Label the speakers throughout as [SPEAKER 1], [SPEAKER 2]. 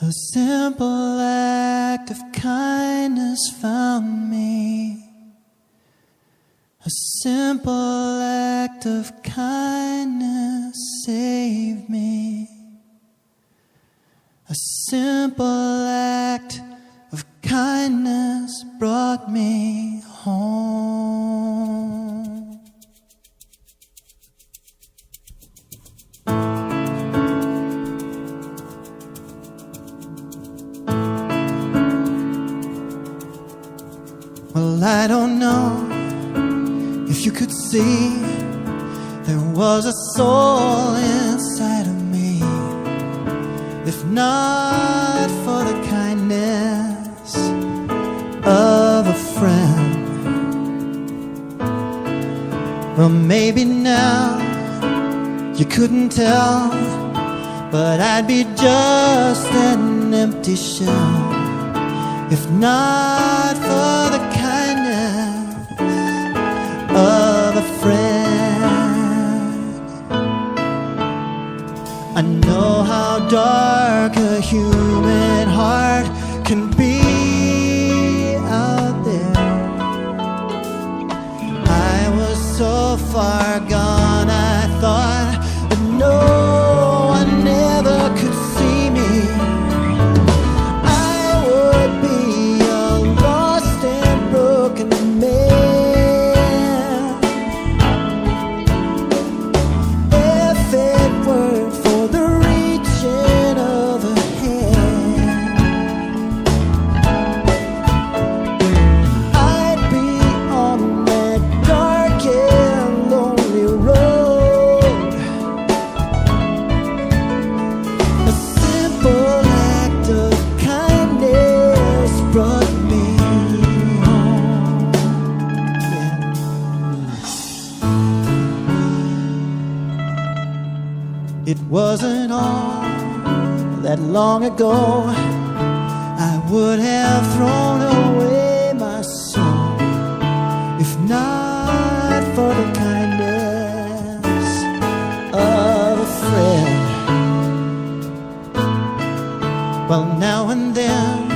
[SPEAKER 1] A simple act of kindness found me. A simple act of kindness saved me. A simple act of kindness brought me home. Well, I don't know if you could see there was a soul inside of me. If not for the kindness of a friend, well, maybe now you couldn't tell, but I'd be just an empty shell. If not for the kindness of a friend. I know how dark a human heart can be out there. I was so far gone, I thought that no one ever could see me. It wasn't all that long ago I would have thrown away my soul if not for the kindness of a friend. Well, now and then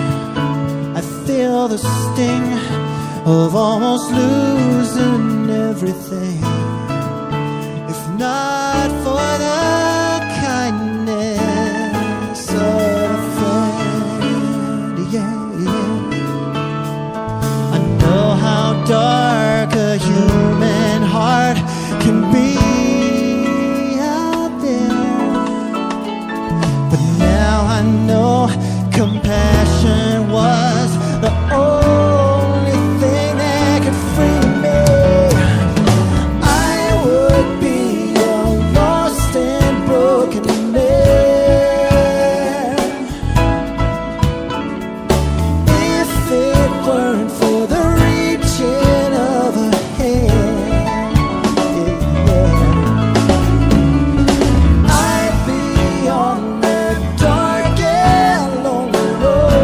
[SPEAKER 1] I feel the sting of almost losing everything. If not for the kindness of a friend, yeah. I know how dark a human heart can be out there, but now I know compassion was the only thing that could free me. I would be a lost and broken man if it weren't for the reaching of a hand. Yeah. I'd be on that dark and lonely road.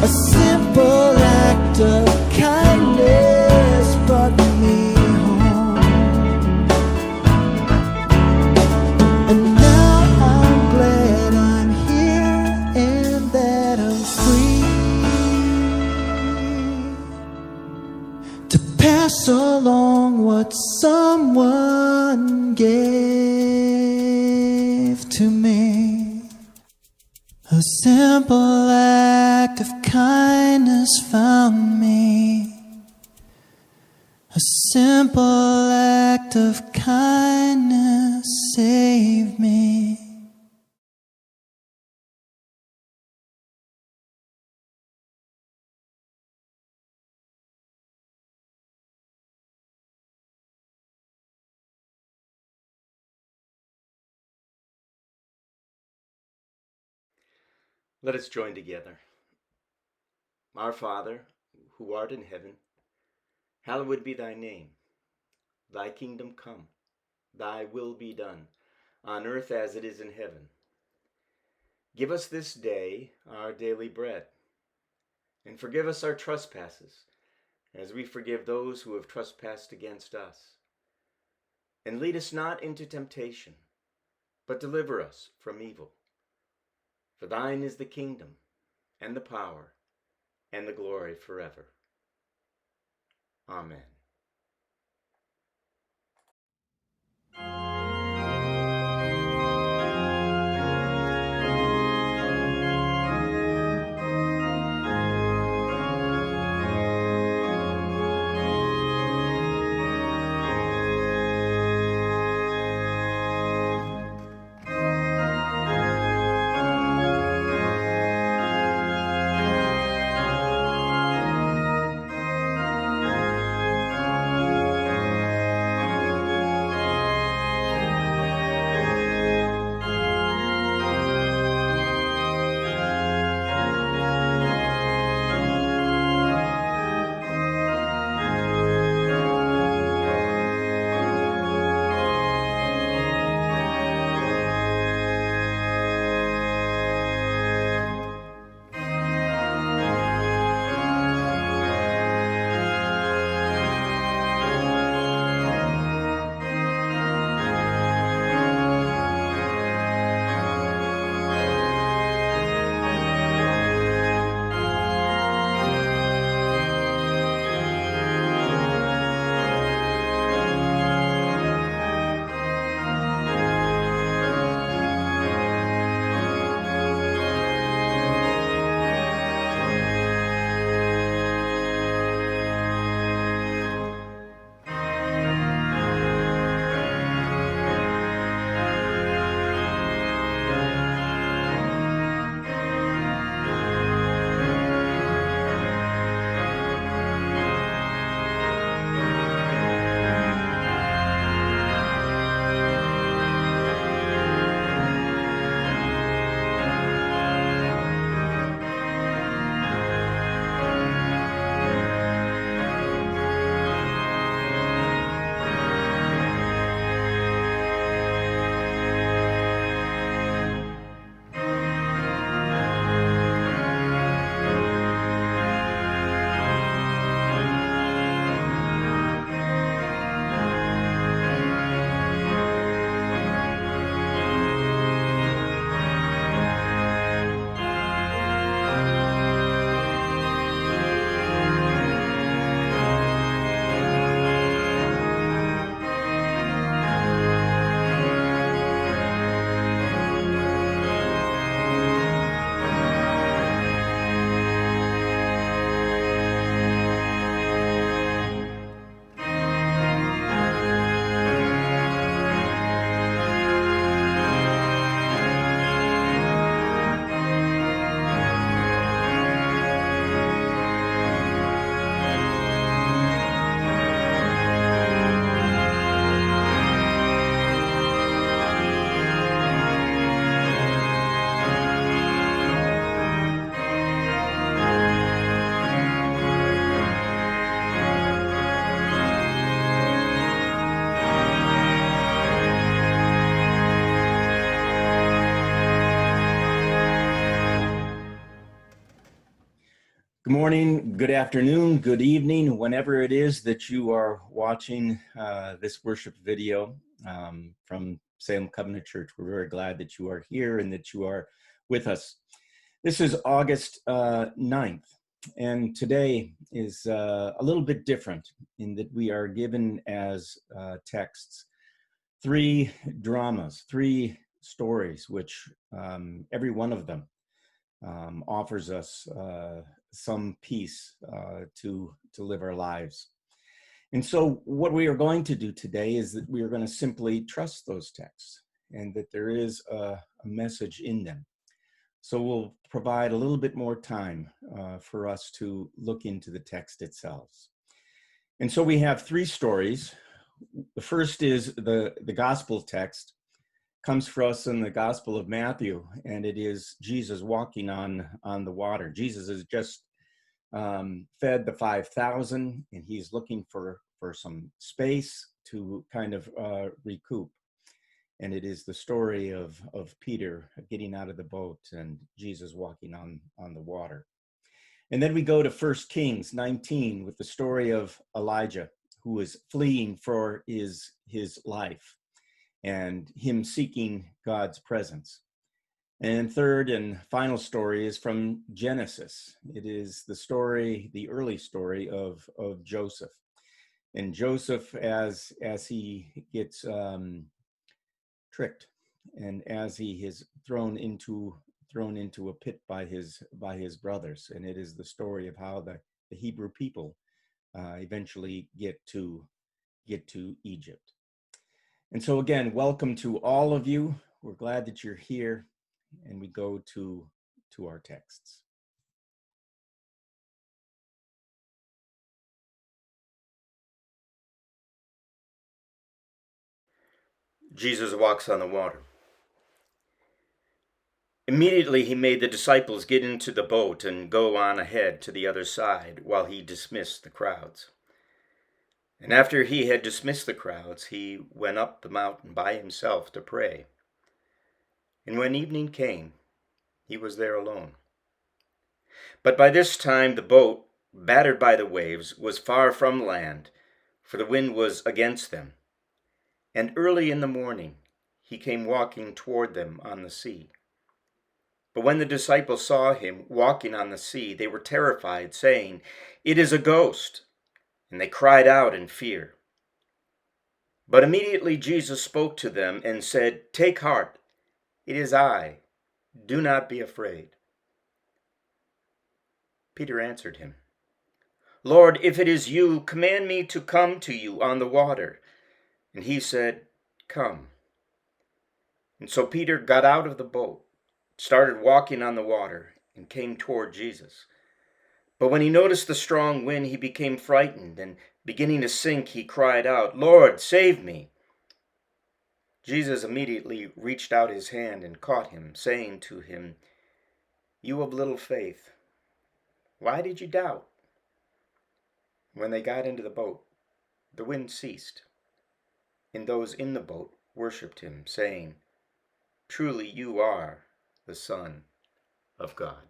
[SPEAKER 1] A simple act of kindness brought me home. And now I'm glad I'm here and that I'm free to pass along what someone gave to me. A simple act of kindness found me. A simple act of kindness saved me.
[SPEAKER 2] Let us join together. Our Father, who art in heaven, hallowed be thy name. Thy kingdom come, thy will be done, on earth as it is in heaven. Give us this day our daily bread, and forgive us our trespasses, as we forgive those who have trespassed against us. And lead us not into temptation, but deliver us from evil. For thine is the kingdom, and the power, and the glory forever. Amen. Good morning, good afternoon, good evening, whenever it is that you are watching this worship video from Salem Covenant Church. We're very glad that you are here and that you are with us. This is August 9th, and today is a little bit different in that we are given as texts three dramas, three stories, which every one of them offers us some peace to live our lives. And so what we are going to do today is that we are going to simply trust those texts and that there is a message in them. So we'll provide a little bit more time for us to look into the text itself. And so we have three stories. The first is the gospel text, comes for us in the Gospel of Matthew, and it is Jesus walking on the water. Jesus has just fed the 5,000, and he's looking for some space to kind of recoup. And it is the story of Peter getting out of the boat and Jesus walking on the water. And then we go to 1 Kings 19 with the story of Elijah, who is fleeing for his life. and him seeking God's presence. And third and final story is from Genesis. It is the story, the early story of Joseph. And Joseph, as he gets tricked, and as he is thrown into a pit by his brothers, and it is the story of how the Hebrew people eventually get to Egypt. And so again, welcome to all of you. We're glad that you're here, and we go to our texts. Jesus walks on the water. Immediately he made the disciples get into the boat and go on ahead to the other side while he dismissed the crowds. And after he had dismissed the crowds, he went up the mountain by himself to pray. And when evening came, he was there alone. But by this time the boat, battered by the waves, was far from land, for the wind was against them. And early in the morning he came walking toward them on the sea. But when the disciples saw him walking on the sea, they were terrified, saying, "It is a ghost," and they cried out in fear. But immediately Jesus spoke to them and said, "Take heart, it is I. Do not be afraid." Peter answered him, "Lord, if it is you, command me to come to you on the water." And he said, "Come." And so Peter got out of the boat, started walking on the water, and came toward Jesus. But when he noticed the strong wind, he became frightened, and beginning to sink, he cried out, "Lord, save me." Jesus immediately reached out his hand and caught him, saying to him, "You of little faith, why did you doubt?" When they got into the boat, the wind ceased, and those in the boat worshipped him, saying, "Truly you are the Son of God."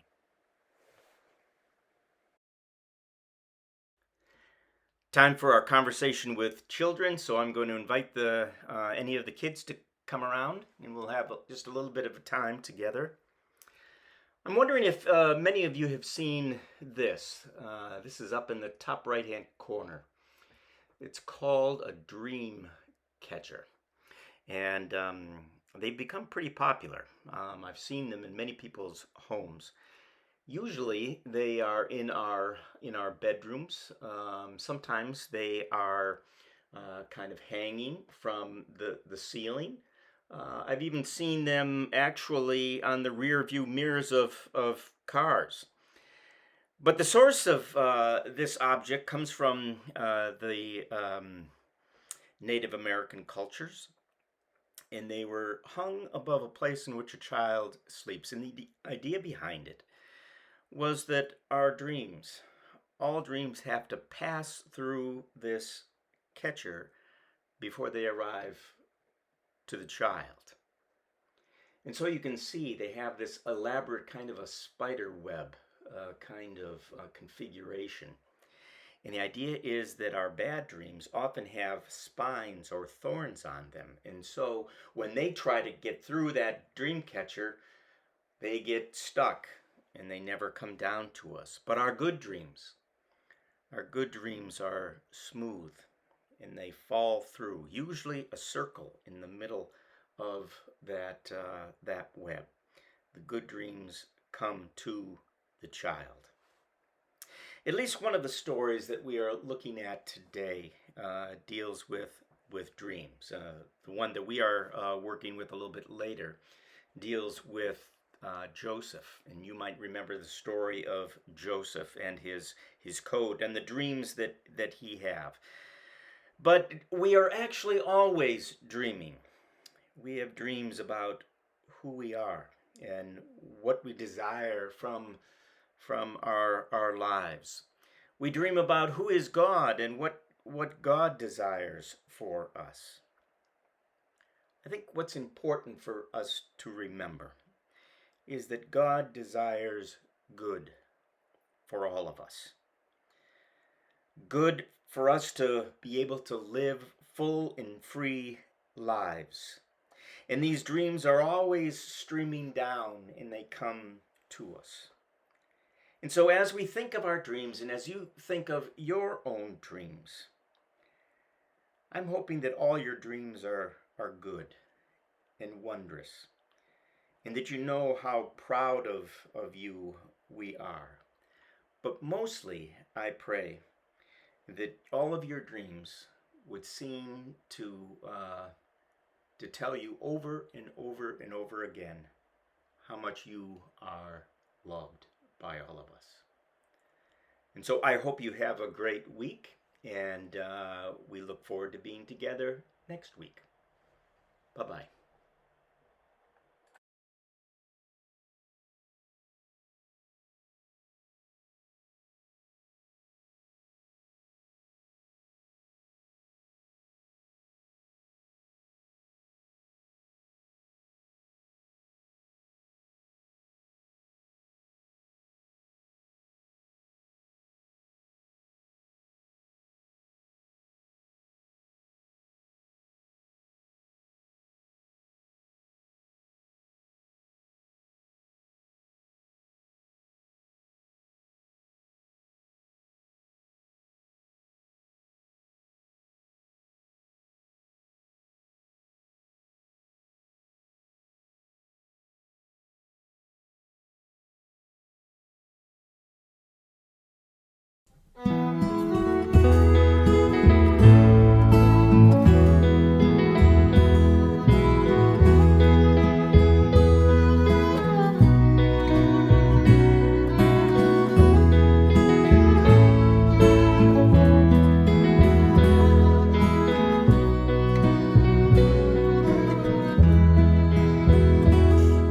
[SPEAKER 2] Time for our conversation with children, so I'm going to invite any of the kids to come around, and we'll have just a little bit of a time together. I'm wondering if many of you have seen this. This is up in the top right-hand corner. It's called a dream catcher, and they've become pretty popular. I've seen them in many people's homes. Usually they are in our bedrooms. Sometimes they are kind of hanging from the ceiling. I've even seen them actually on the rear view mirrors of cars. But the source of this object comes from the Native American cultures, and they were hung above a place in which a child sleeps. And the idea behind it was that all dreams have to pass through this catcher before they arrive to the child. And so you can see they have this elaborate kind of a spider web configuration. And the idea is that our bad dreams often have spines or thorns on them. And so when they try to get through that dream catcher, they get stuck and they never come down to us. But our good dreams are smooth and they fall through, usually a circle in the middle of that web. The good dreams come to the child. At least one of the stories that we are looking at today deals with dreams. The one that we are working with a little bit later deals with Joseph, and you might remember the story of Joseph and his coat and the dreams that he have. But we are actually always dreaming. We have dreams about who we are and what we desire from our lives. We dream about who is God and what God desires for us. I think what's important for us to remember is that God desires good for all of us. Good for us to be able to live full and free lives And these dreams are always streaming down and they come to us. And so as we think of our dreams and as you think of your own dreams, I'm hoping that all your dreams are good and wondrous, and that you know how proud of you we are. But mostly, I pray that all of your dreams would seem to tell you over and over and over again how much you are loved by all of us. And so I hope you have a great week, and we look forward to being together next week. Bye-bye.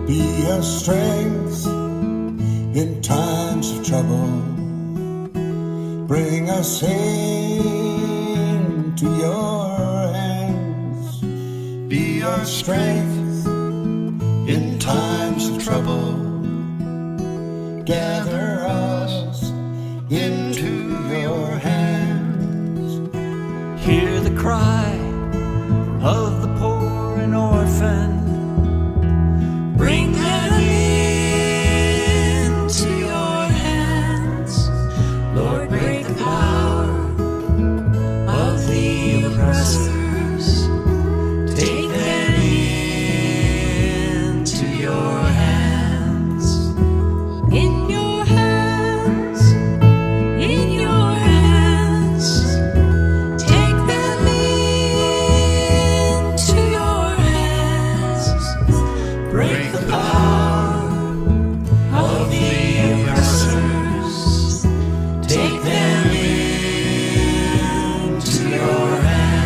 [SPEAKER 1] Be a strength in times of trouble. Bring us into your hands. Be our strength in times of trouble. Gather us into your hands. Hear the cry of the poor and orphan. Bring them into your hands. Lord, break the power of the oppressors. Take them into your hands. In your hands, in your hands. Take them into your hands. Break the power of the oppressors. Take them into your hands.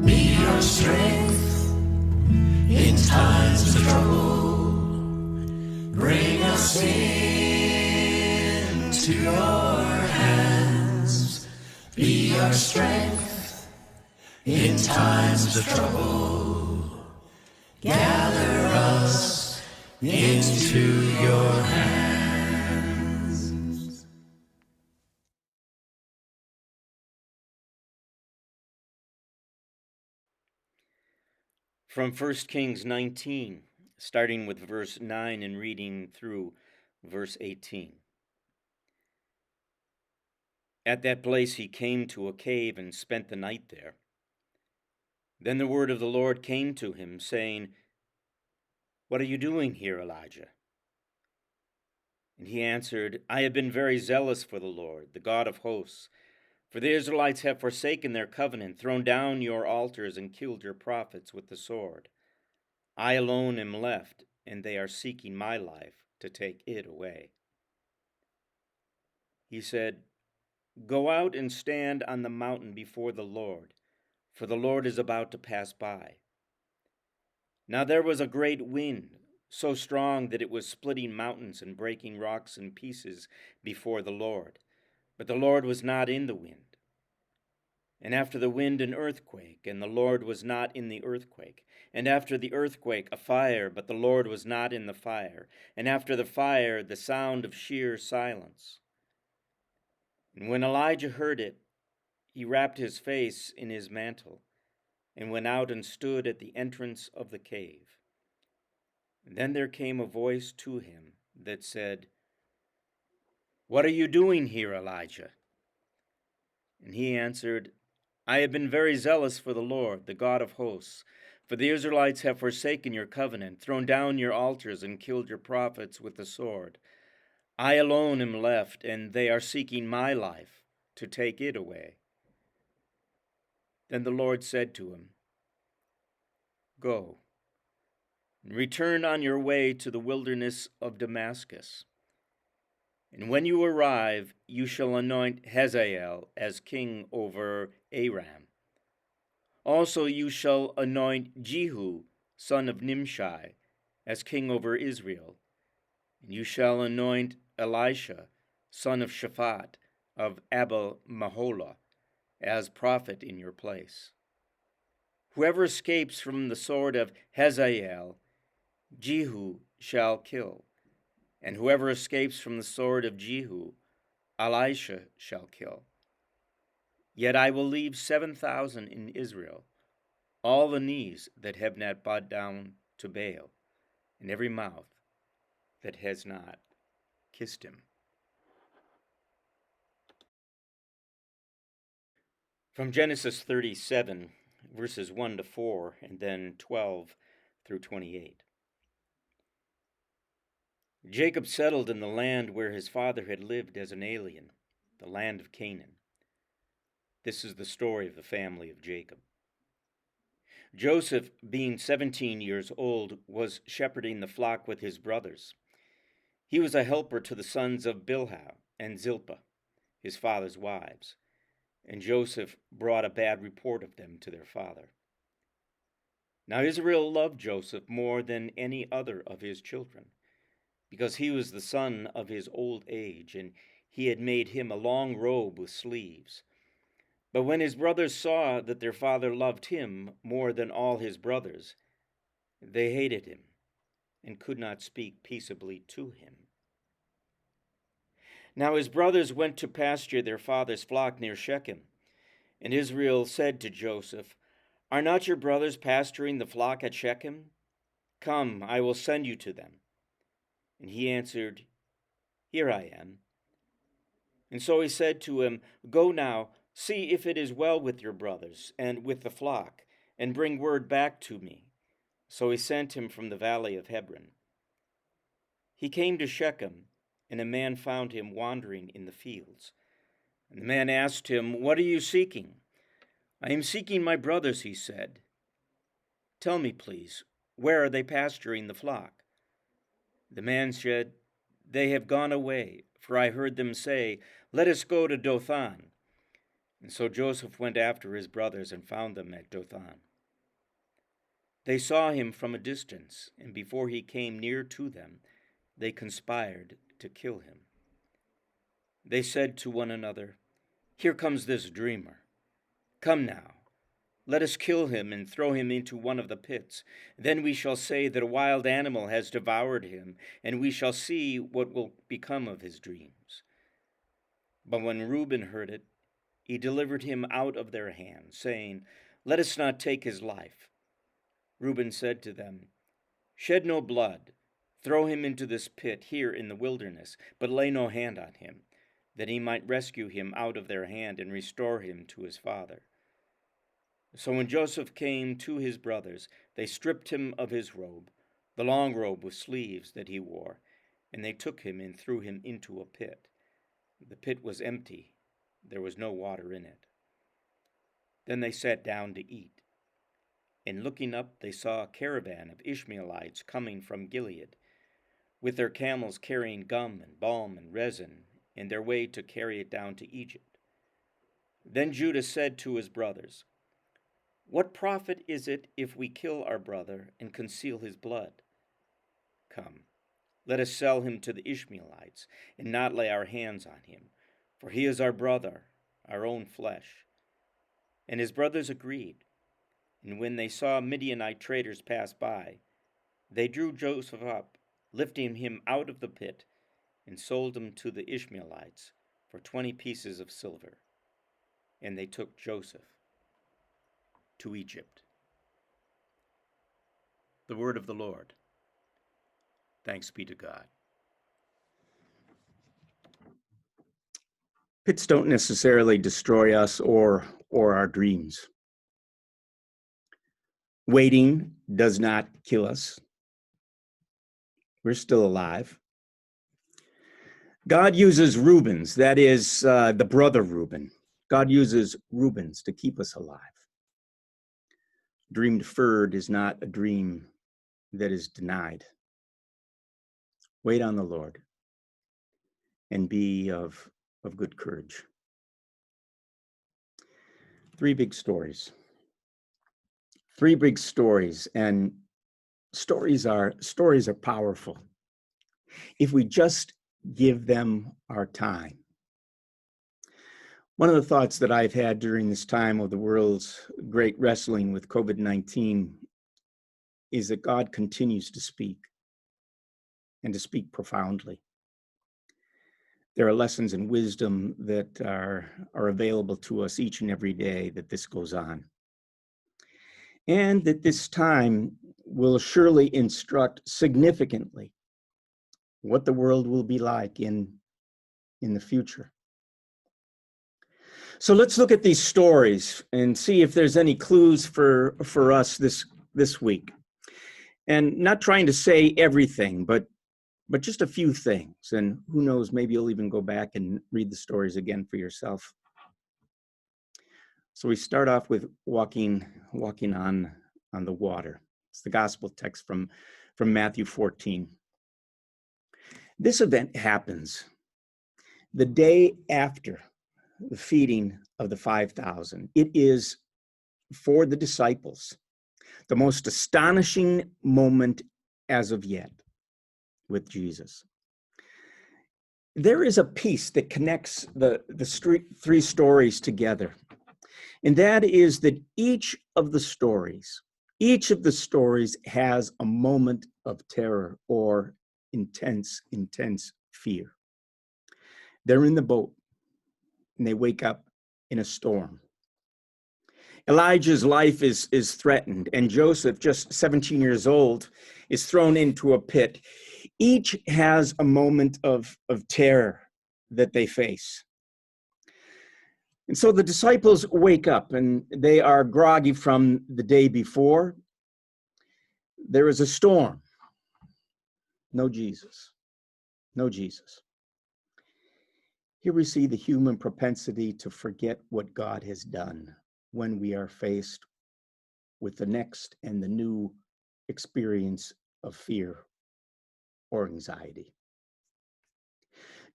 [SPEAKER 1] Be our strength in times of trouble. Bring us into your hands. Be our strength in times of trouble. Gather us into your hands.
[SPEAKER 2] From 1 Kings 19, starting with verse 9 and reading through verse 18. At that place he came to a cave and spent the night there. Then the word of the Lord came to him, saying, "What are you doing here, Elijah?" And he answered, "I have been very zealous for the Lord, the God of hosts.
[SPEAKER 3] For the Israelites have forsaken their covenant, thrown down your altars, and killed your prophets with the sword. I alone am left, and they are seeking my life to take it away. He said, Go out and stand on the mountain before the Lord, for the Lord is about to pass by. Now there was a great wind, so strong that it was splitting mountains and breaking rocks in pieces before the Lord. But the Lord was not in the wind. And after the wind, an earthquake, and the Lord was not in the earthquake. And after the earthquake, a fire, but the Lord was not in the fire. And after the fire, the sound of sheer silence. And when Elijah heard it, he wrapped his face in his mantle, and went out and stood at the entrance of the cave. And then there came a voice to him that said, What are you doing here, Elijah? And he answered, I have been very zealous for the Lord, the God of hosts. For the Israelites have forsaken your covenant, thrown down your altars, and killed your prophets with the sword. I alone am left, and they are seeking my life to take it away. Then the Lord said to him, Go, and return on your way to the wilderness of Damascus. And when you arrive, you shall anoint Hazael as king over Aram. Also you shall anoint Jehu, son of Nimshi, as king over Israel. And you shall anoint Elisha, son of Shaphat, of Abel Maholah, as prophet in your place. Whoever escapes from the sword of Hazael, Jehu shall kill, and whoever escapes from the sword of Jehu, Elisha shall kill. Yet I will leave 7,000 in Israel, all the knees that have not bowed down to Baal, and every mouth that has not kissed him. From Genesis 37, verses 1 to 4, and then 12 through 28. Jacob settled in the land where his father had lived as an alien, the land of Canaan. This is the story of the family of Jacob. Joseph, being 17 years old, was shepherding the flock with his brothers. He was a helper to the sons of Bilhah and Zilpah, his father's wives, and Joseph brought a bad report of them to their father. Now Israel loved Joseph more than any other of his children, because he was the son of his old age, and he had made him a long robe with sleeves. But when his brothers saw that their father loved him more than all his brothers, they hated him and could not speak peaceably to him. Now his brothers went to pasture their father's flock near Shechem. And Israel said to Joseph, Are not your brothers pasturing the flock at Shechem? Come, I will send you to them. And he answered, Here I am. And so he said to him, Go now, see if it is well with your brothers and with the flock, and bring word back to me. So he sent him from the valley of Hebron. He came to Shechem, and a man found him wandering in the fields. And the man asked him, What are you seeking? I am seeking my brothers, he said. Tell me, please, where are they pasturing the flock? The man said, They have gone away, for I heard them say, Let us go to Dothan. And so Joseph went after his brothers and found them at Dothan. They saw him from a distance, and before he came near to them, they conspired to kill him. They said to one another, Here comes this dreamer. Come now, let us kill him and throw him into one of the pits. Then we shall say that a wild animal has devoured him, and we shall see what will become of his dreams. But when Reuben heard it, he delivered him out of their hands, saying, Let us not take his life. Reuben said to them, Shed no blood. Throw him into this pit here in the wilderness, but lay no hand on him, that he might rescue him out of their hand and restore him to his father. So when Joseph came to his brothers, they stripped him of his robe, the long robe with sleeves that he wore, and they took him and threw him into a pit. The pit was empty, there was no water in it. Then they sat down to eat. And looking up, they saw a caravan of Ishmaelites coming from Gilead, with their camels carrying gum and balm and resin, in their way to carry it down to Egypt. Then Judah said to his brothers, "What profit is it if we kill our brother and conceal his blood? Come, let us sell him to the Ishmaelites, and not lay our hands on him, for he is our brother, our own flesh." And his brothers agreed. And when they saw Midianite traders pass by, they drew Joseph up, lifting him out of the pit, and sold him to the Ishmaelites for 20 pieces of silver. And they took Joseph to Egypt. The word of the Lord. Thanks be to God. Pits don't necessarily destroy us or our dreams. Waiting does not kill us. We're still alive. God uses Reubens, that is the brother Reuben. God uses Reubens to keep us alive. Dream deferred is not a dream that is denied. Wait on the Lord and be of good courage. Three big stories, and stories are powerful if we just give them our time. One of the thoughts that I've had during this time of the world's great wrestling with COVID-19 is that God continues to speak, and to speak profoundly. There are lessons and wisdom that are available to us each and every day that this goes on. And that this time will surely instruct significantly what the world will be like in the future. So let's look at these stories and see if there's any clues for us this week. And not trying to say everything, but just a few things. And who knows, maybe you'll even go back and read the stories again for yourself. So we start off with walking on the water. It's the gospel text from Matthew 14. This event happens the day after the feeding of the 5,000. It is, for the disciples, the most astonishing moment as of yet with Jesus. There is a piece that connects the three stories together, and that is that each of the stories has a moment of terror or intense fear. They're in the boat, and they wake up in a storm. Elijah's life is threatened, and Joseph, just 17 years old, is thrown into a pit. Each has a moment of terror that they face. And so the disciples wake up, and they are groggy from the day before. There is a storm. No Jesus. No Jesus. Here we see the human propensity to forget what God has done when we are faced with the next and the new experience of fear or anxiety.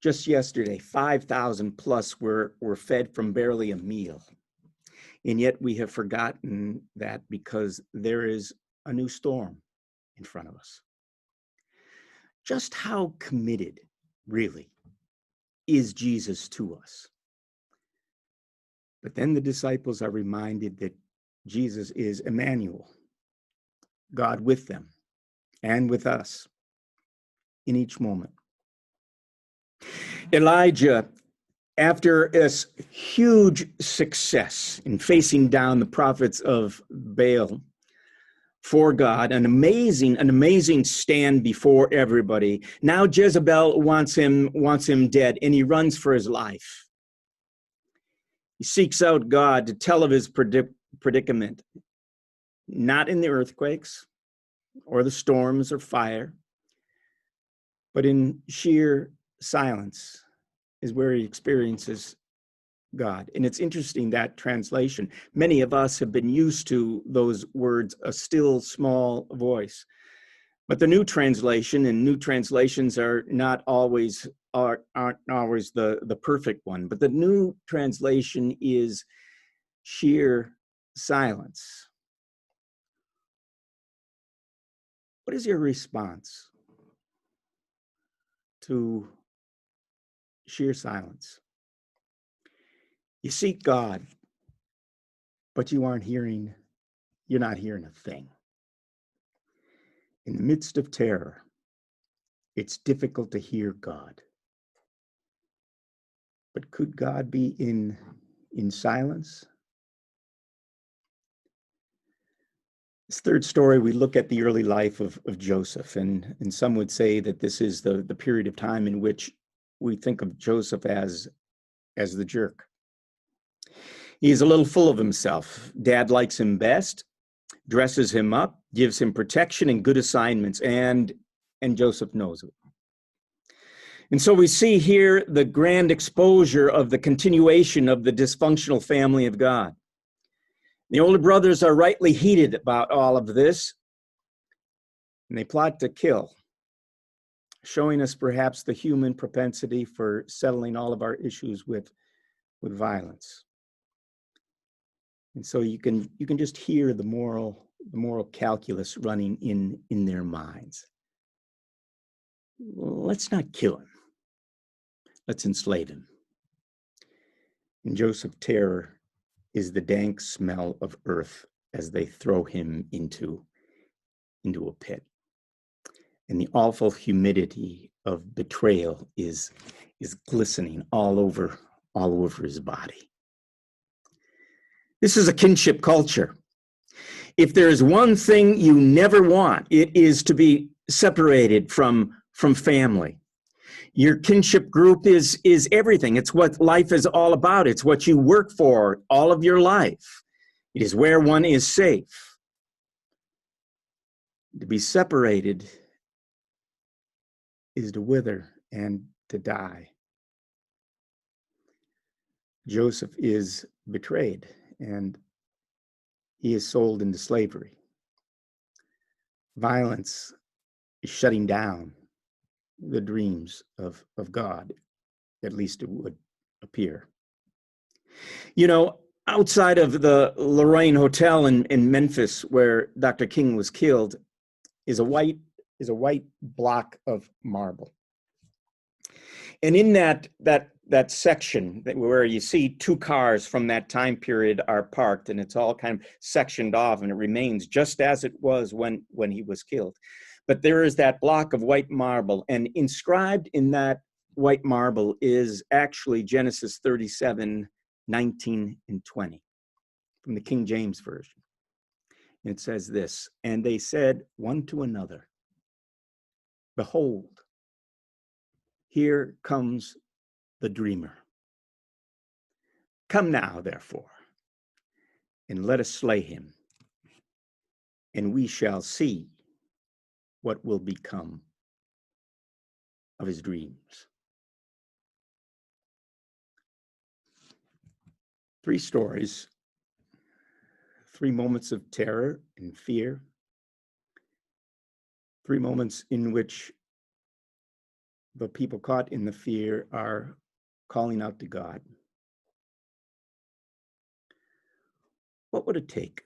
[SPEAKER 3] Just yesterday, 5,000 plus were fed from barely a meal. And yet we have forgotten that because there is a new storm in front of us. Just how committed, really, is Jesus to us? But then the disciples are reminded that Jesus is Emmanuel, God with them and with us in each moment. Elijah, after a huge success in facing down the prophets of Baal for God, an amazing stand before everybody. Now Jezebel wants him dead, and he runs for his life. He seeks out God to tell of his predicament, not in the earthquakes or the storms or fire, but in sheer silence is where he experiences God. And it's interesting, that translation. Many of us have been used to those words, a still small voice. But the new translation, and new translations are not always aren't always the perfect one, but the new translation is sheer silence. What is your response to sheer silence? You seek God, but you're not hearing a thing. In the midst of terror, it's difficult to hear God. But could God be in silence? This third story, we look at the early life of Joseph, and some would say that this is the period of time in which we think of Joseph as the jerk. He's a little full of himself. Dad likes him best, dresses him up, gives him protection and good assignments, and Joseph knows it. And so we see here the grand exposure of the continuation of the dysfunctional family of God. The older brothers are rightly heated about all of this, and they plot to kill, showing us perhaps the human propensity for settling all of our issues with violence. And so you can just hear the moral calculus running in their minds. Let's not kill him. Let's enslave him. And Joseph's terror is the dank smell of earth as they throw him into a pit. And the awful humidity of betrayal is glistening all over his body. This is a kinship culture. If there is one thing you never want, it is to be separated from family. Your kinship group is everything. It's what life is all about. It's what you work for all of your life. It is where one is safe. To be separated is to wither and to die. Joseph is betrayed, and he is sold into slavery. Violence is shutting down the dreams of God, at least it would appear. You know, outside of the Lorraine Hotel in Memphis, where Dr. King was killed, is a white block of marble. And in that section where you see two cars from that time period are parked, and it's all kind of sectioned off, and it remains just as it was when he was killed. But there is that block of white marble, and inscribed in that white marble is actually Genesis 37, 19 and 20 from the King James Version. And it says this, "And they said one to another, Behold, here comes the dreamer. Come now, therefore, and let us slay him, and we shall see what will become of his dreams." Three stories, three moments of terror and fear, three moments in which the people caught in the fear are calling out to God. What would it take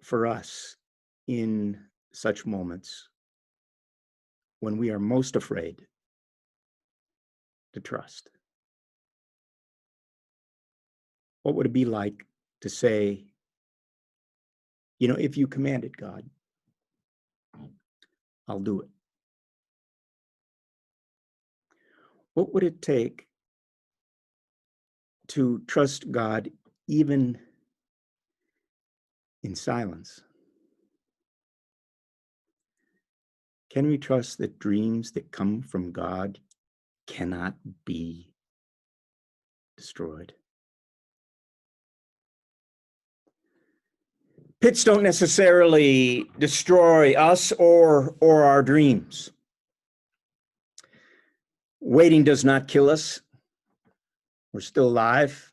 [SPEAKER 3] for us in such moments when we are most afraid to trust? What would it be like to say, you know, if you commanded, God, I'll do it? What would it take to trust God even in silence? Can we trust that dreams that come from God cannot be destroyed? Pits don't necessarily destroy us or our dreams. Waiting does not kill us. We're still alive.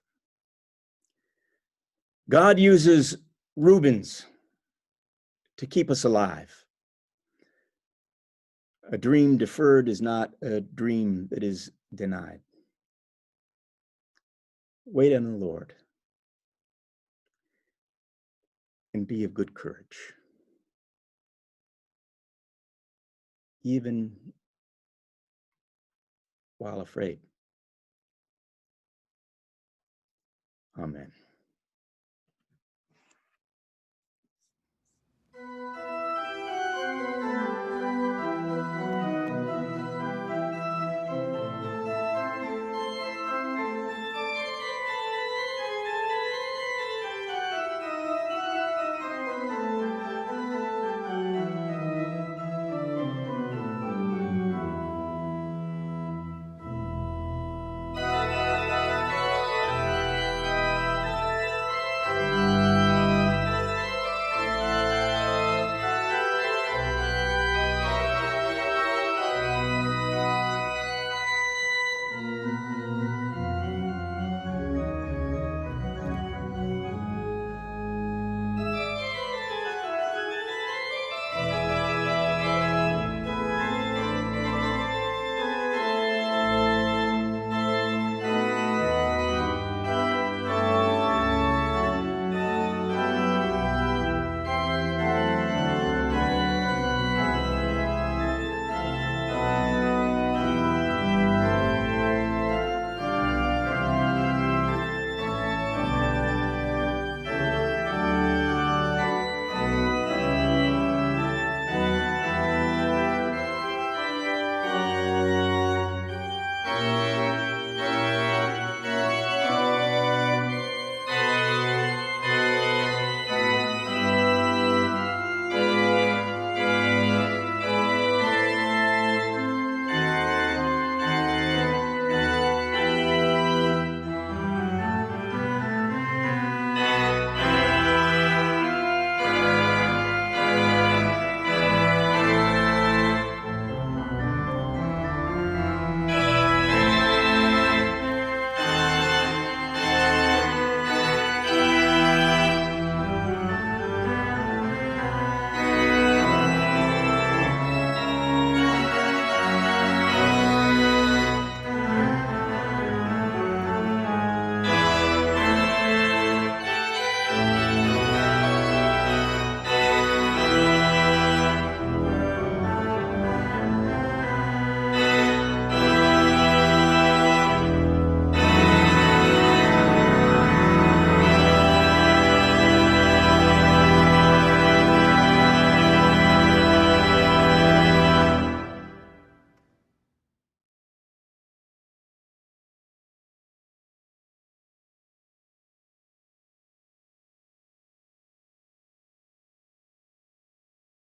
[SPEAKER 3] God uses Reubens to keep us alive. A dream deferred is not a dream that is denied. Wait on the Lord and be of good courage, even while afraid. Amen.